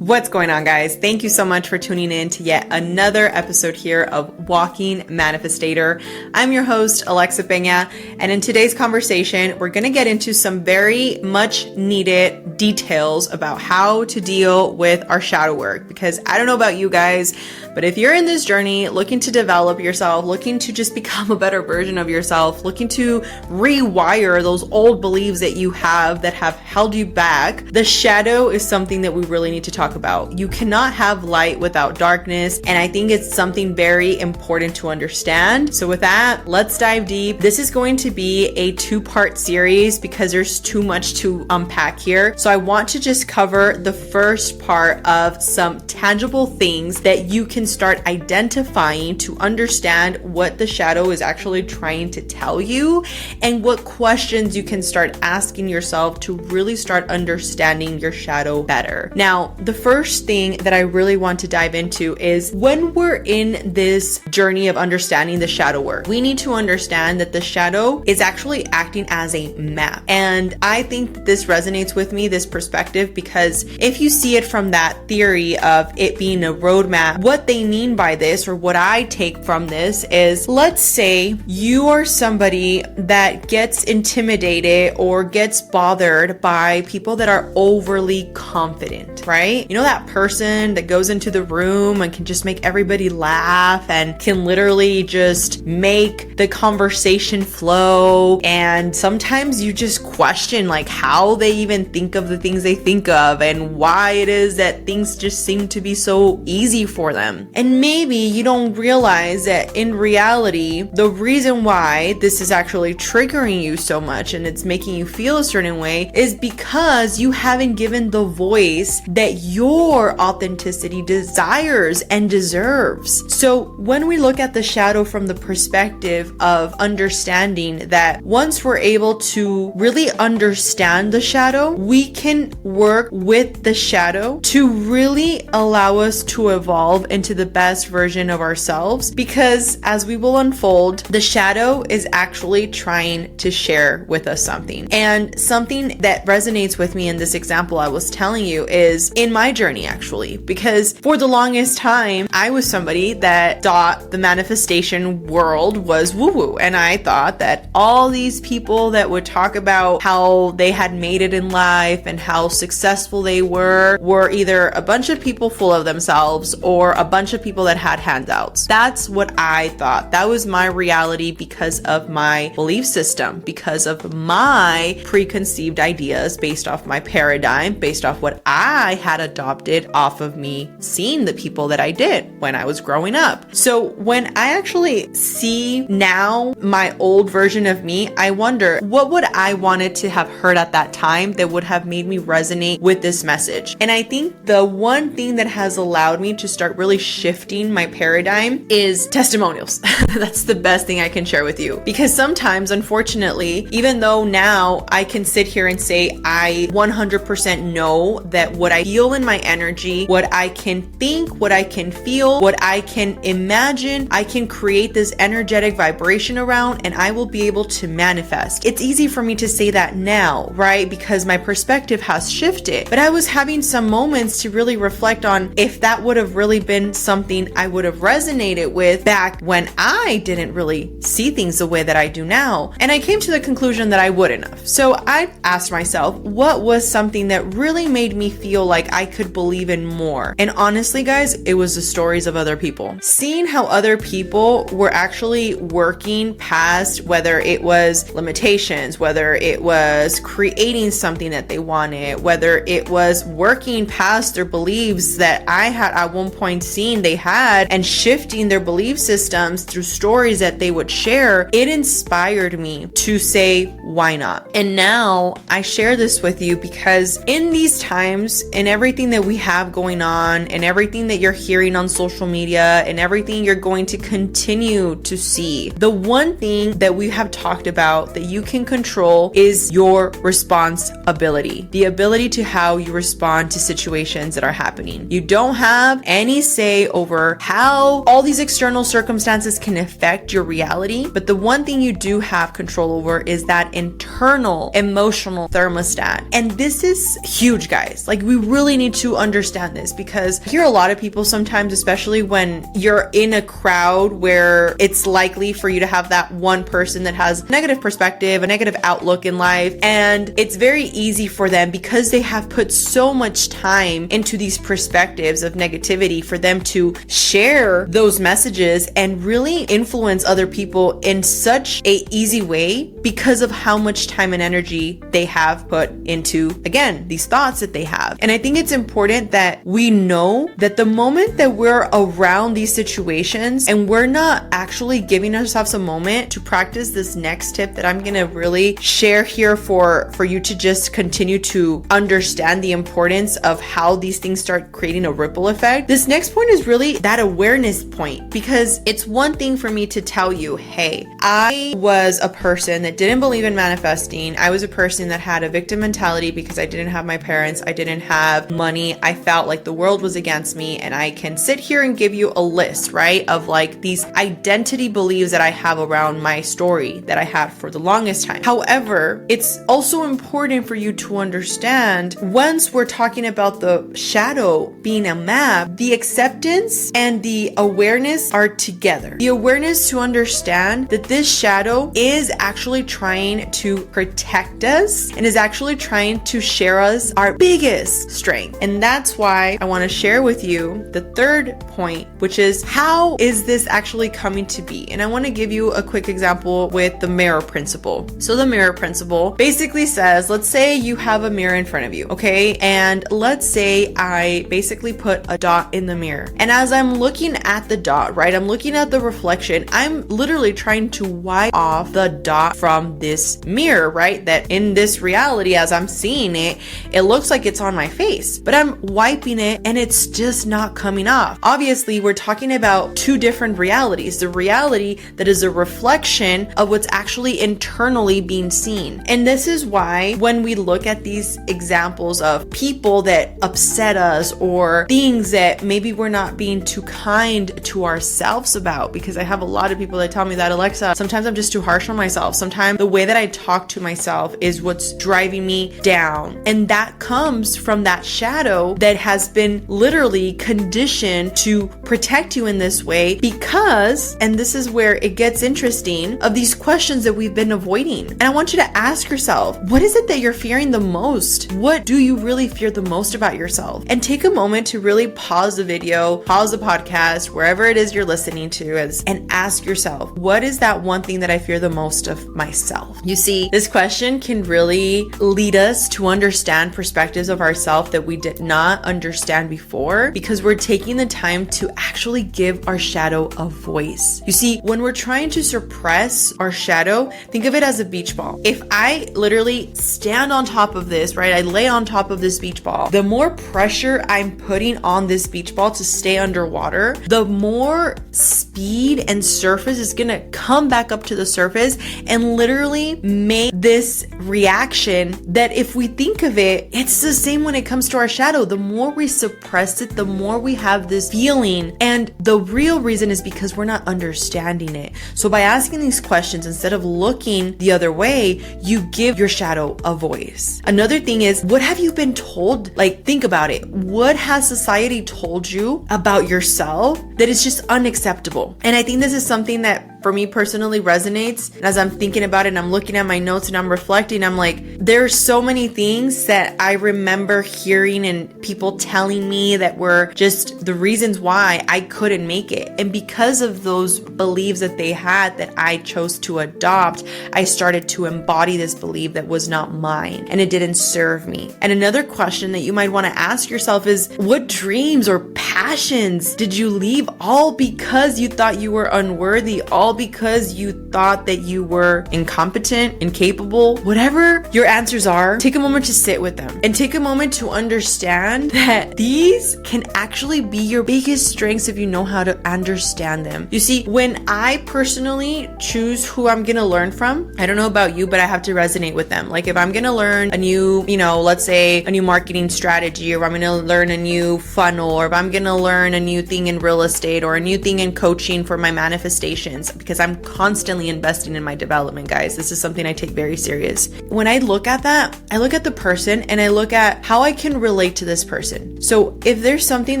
What's going on, guys? Thank you so much for tuning in to yet another episode here of Walking Manifestator. I'm your host, Alexa Peña, and in today's conversation, we're going to get into some very much needed details about how to deal with our shadow work. Because I don't know about you guys, but if you're in this journey looking to develop yourself, looking to just become a better version of yourself, looking to rewire those old beliefs that you have that have held you back, the shadow is something that we really need to talk about. You cannot have light without darkness, and I think it's something very important to understand. So with that, let's dive deep. This is going to be a two-part series because there's too much to unpack here. So I want to just cover the first part of some tangible things that you can start identifying to understand what the shadow is actually trying to tell you and what questions you can start asking yourself to really start understanding your shadow better. Now, the first thing that I really want to dive into is when we're in this journey of understanding the shadow work, we need to understand that the shadow is actually acting as a map. And I think that this resonates with me, this perspective, because if you see it from that theory of it being a roadmap, what they mean by this, or what I take from this, is let's say you are somebody that gets intimidated or gets bothered by people that are overly confident, right? You know, that person that goes into the room and can just make everybody laugh and can literally just make the conversation flow. And sometimes you just question like how they even think of the things they think of and why it is that things just seem to be so easy for them. And maybe you don't realize that in reality, the reason why this is actually triggering you so much and it's making you feel a certain way is because you haven't given the voice that your authenticity desires and deserves. So when we look at the shadow from the perspective of understanding that once we're able to really understand the shadow, we can work with the shadow to really allow us to evolve into the best version of ourselves. Because as we will unfold, the shadow is actually trying to share with us something. And something that resonates with me in this example I was telling you is in my journey, actually, because for the longest time, I was somebody that thought the manifestation world was woo-woo. And I thought that all these people that would talk about how they had made it in life and how successful they were either a bunch of people full of themselves or a bunch of people that had handouts. That's what I thought. That was my reality because of my belief system, because of my preconceived ideas based off my paradigm, based off what I had adopted off of me seeing the people that I did when I was growing up. So when I actually see now my old version of me, I wonder what would I wanted to have heard at that time that would have made me resonate with this message. And I think the one thing that has allowed me to start really shifting my paradigm is testimonials. That's the best thing I can share with you. Because sometimes, unfortunately, even though now I can sit here and say I 100% know that what I feel in my energy, what I can think, what I can feel, what I can imagine, I can create this energetic vibration around and I will be able to manifest. It's easy for me to say that now, right? Because my perspective has shifted. But I was having some moments to really reflect on if that would have really been something I would have resonated with back when I didn't really see things the way that I do now. And I came to the conclusion that I wouldn't have. So I asked myself, what was something that really made me feel like I could believe in more? And honestly, guys, it was the stories of other people. Seeing how other people were actually working past, whether it was limitations, whether it was creating something that they wanted, whether it was working past their beliefs that I had at one point seen they had and shifting their belief systems through stories that they would share, it inspired me to say, why not? And now I share this with you because in these times and everything that we have going on and everything that you're hearing on social media and everything you're going to continue to see, the one thing that we have talked about that you can control is your responsibility, the ability to how you respond to situations that are happening. You don't have any say over how all these external circumstances can affect your reality, but the one thing you do have control over is that internal emotional thermostat. And this is huge, guys. Like, we really need need to understand this, because I hear a lot of people sometimes, especially when you're in a crowd where it's likely for you to have that one person that has a negative perspective, a negative outlook in life. And it's very easy for them, because they have put so much time into these perspectives of negativity, for them to share those messages and really influence other people in such a easy way, because of how much time and energy they have put into, again, these thoughts that they have. And I think it's important that we know that the moment that we're around these situations and we're not actually giving ourselves a moment to practice this next tip that I'm going to really share here for you to just continue to understand the importance of how these things start creating a ripple effect. This next point is really that awareness point, because it's one thing for me to tell you, hey, I was a person that didn't believe in manifesting. I was a person that had a victim mentality because I didn't have my parents. I didn't have money. I felt like the world was against me. And I can sit here and give you a list, right, of like these identity beliefs that I have around my story that I had for the longest time. However, it's also important for you to understand, once we're talking about the shadow being a map, the acceptance and the awareness are together. The awareness to understand that this shadow is actually trying to protect us and is actually trying to share us our biggest strength. And that's why I want to share with you the third point, which is, how is this actually coming to be? And I want to give you a quick example with the mirror principle. So the mirror principle basically says, let's say you have a mirror in front of you, okay? And let's say I basically put a dot in the mirror. And as I'm looking at the dot, right, I'm looking at the reflection, I'm literally trying to wipe off the dot from this mirror, right? That in this reality, as I'm seeing it, it looks like it's on my face, but I'm wiping it and it's just not coming off. Obviously, we're talking about two different realities. The reality that is a reflection of what's actually internally being seen. And this is why when we look at these examples of people that upset us, or things that maybe we're not being too kind to ourselves about, because I have a lot of people that tell me that, Alexa, sometimes I'm just too harsh on myself. Sometimes the way that I talk to myself is what's driving me down. And that comes from that shadow that has been literally conditioned to protect you in this way, because, and this is where it gets interesting, of these questions that we've been avoiding. And I want you to ask yourself, what is it that you're fearing the most? What do you really fear the most about yourself? And take a moment to really pause the video, pause the podcast, wherever it is you're listening to, and ask yourself, what is that one thing that I fear the most of myself? You see, this question can really lead us to understand perspectives of ourselves that we did not understand before, because we're taking the time to actually give our shadow a voice. You see, when we're trying to suppress our shadow, think of it as a beach ball. If I literally stand on top of this, right, I lay on top of this beach ball, the more pressure I'm putting on this beach ball to stay underwater, the more speed and surface is gonna come back up to the surface and literally make this reaction that, if we think of it, it's the same when it comes to our shadow. The more we suppress it, the more we have this feeling. And the real reason is because we're not understanding it. So by asking these questions, instead of looking the other way, you give your shadow a voice. Another thing is, what have you been told? Like, think about it. What has society told you about yourself that is just unacceptable? And I think this is something that for me personally resonates. And as I'm thinking about it and I'm looking at my notes and I'm reflecting, I'm like, there's so many things that I remember hearing and people telling me that were just the reasons why I couldn't make it. And because of those beliefs that they had that I chose to adopt, I started to embody this belief that was not mine and it didn't serve me. And another question that you might want to ask yourself is, what dreams or passions did you leave all because you thought you were unworthy, all because you thought that you were incompetent, incapable? Whatever your answers are, take a moment to sit with them and take a moment to understand that these can actually be your biggest strengths if you know how to understand them. You see, when I personally choose who I'm gonna learn from, I don't know about you, but I have to resonate with them. Like, if I'm gonna learn a new, let's say a new marketing strategy, or I'm gonna learn a new funnel, or if I'm gonna learn a new thing in real estate or a new thing in coaching for my manifestations, because I'm constantly investing in my development, guys. This is something I take very serious. When I look at that, I look at the person and I look at how I can relate to this person. So if there's something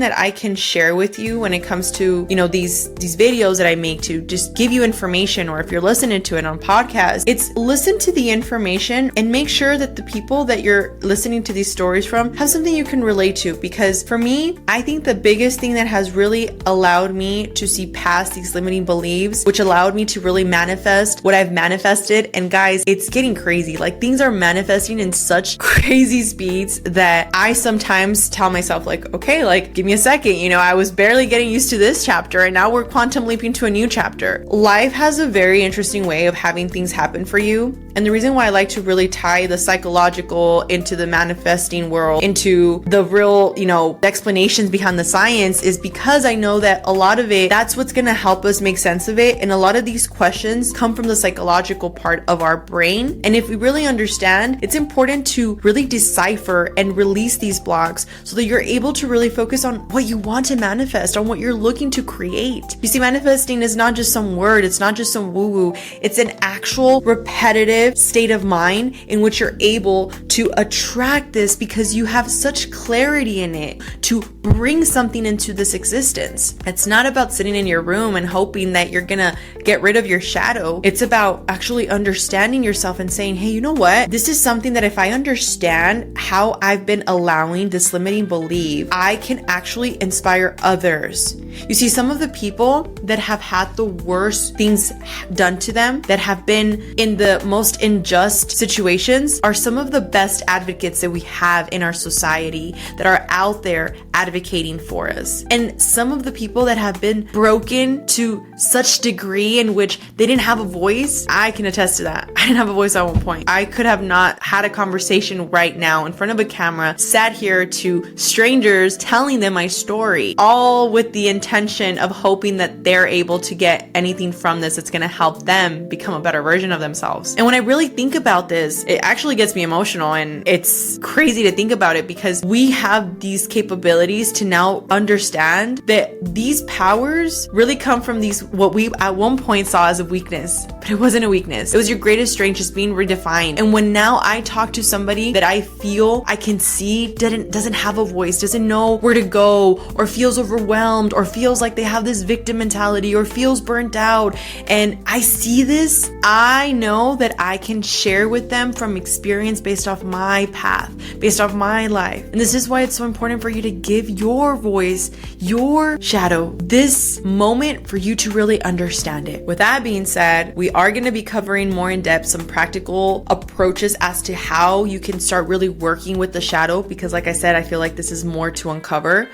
that I can share with you when it comes to, these videos that I make to just give you information, or if you're listening to it on podcast, it's listen to the information and make sure that the people that you're listening to these stories from have something you can relate to. Because for me, I think the biggest thing that has really allowed me to see past these limiting beliefs, which allowed me to really manifest what I've manifested. And guys, it's getting crazy. Like, things are manifesting in such crazy speeds that I sometimes tell myself, like, okay, like, give me a second. I was barely getting used to this chapter and now we're quantum leaping to a new chapter. Life has a very interesting way of having things happen for you. And the reason why I like to really tie the psychological into the manifesting world, into the real, explanations behind the science, is because I know that a lot of it, that's what's going to help us make sense of it. And a lot of these questions come from the psychological part of our brain. And if we really understand, it's important to really decipher and release these blocks so that you're able to really focus on what you want to manifest, on what you're looking to create. You see, manifesting is not just some word. It's not just some woo-woo. It's an actual repetitive state of mind in which you're able to attract this because you have such clarity in it to bring something into this existence. It's not about sitting in your room and hoping that you're gonna get rid of your shadow. It's about actually understanding yourself and saying, hey, you know what? This is something that if I understand how I've been allowing this limiting belief, I can actually inspire others. You see, some of the people that have had the worst things done to them, that have been in the most unjust situations, are some of the best advocates that we have in our society, that are out there advocating for us. And some of the people that have been broken to such degree in which they didn't have a voice, I can attest to that. I didn't have a voice at one point. I could have not had a conversation right now in front of a camera, sat here to strangers telling them my story, all with the intention of hoping that they're able to get anything from this that's going to help them become a better version of themselves. And when I really think about this, it actually gets me emotional, and it's crazy to think about it because we have these capabilities to now understand that these powers really come from these, what we at one point saw as a weakness, but it wasn't a weakness. It was your greatest strength just being redefined. And when now I talk to somebody that I feel I can see doesn't have a voice, doesn't know where to go, or feels overwhelmed, or feels like they have this victim mentality, or feels burnt out, and I see this, I know that I can share with them from experience based off my path, based off my life. And this is why it's so important for you to give your voice, your shadow, this moment for you to really understand it. With that being said, we are going to be covering more in depth some practical approaches as to how you can start really working with the shadow, because like I said, I feel like this is more to uncover.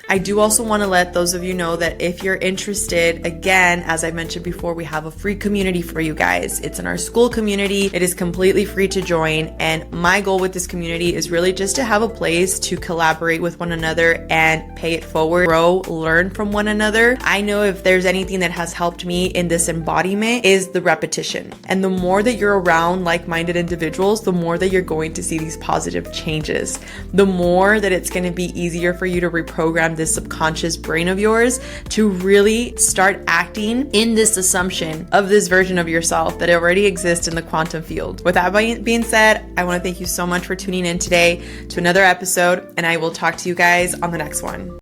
I do also want to let those of you know that if you're interested, again, as I mentioned before, we have a free community for you guys. It's in our school community. It is completely free to join. And my goal with this community is really just to have a place to collaborate with one another and pay it forward, grow, learn from one another. I know if there's anything that has helped me in this embodiment is the repetition. And the more that you're around like-minded individuals, the more that you're going to see these positive changes. The more that it's going to be easier for you to reprogram this subconscious brain of yours to really start acting in this assumption of this version of yourself that already exists in the quantum field. With that being said, I want to thank you so much for tuning in today to another episode, and I will talk to you guys on the next one.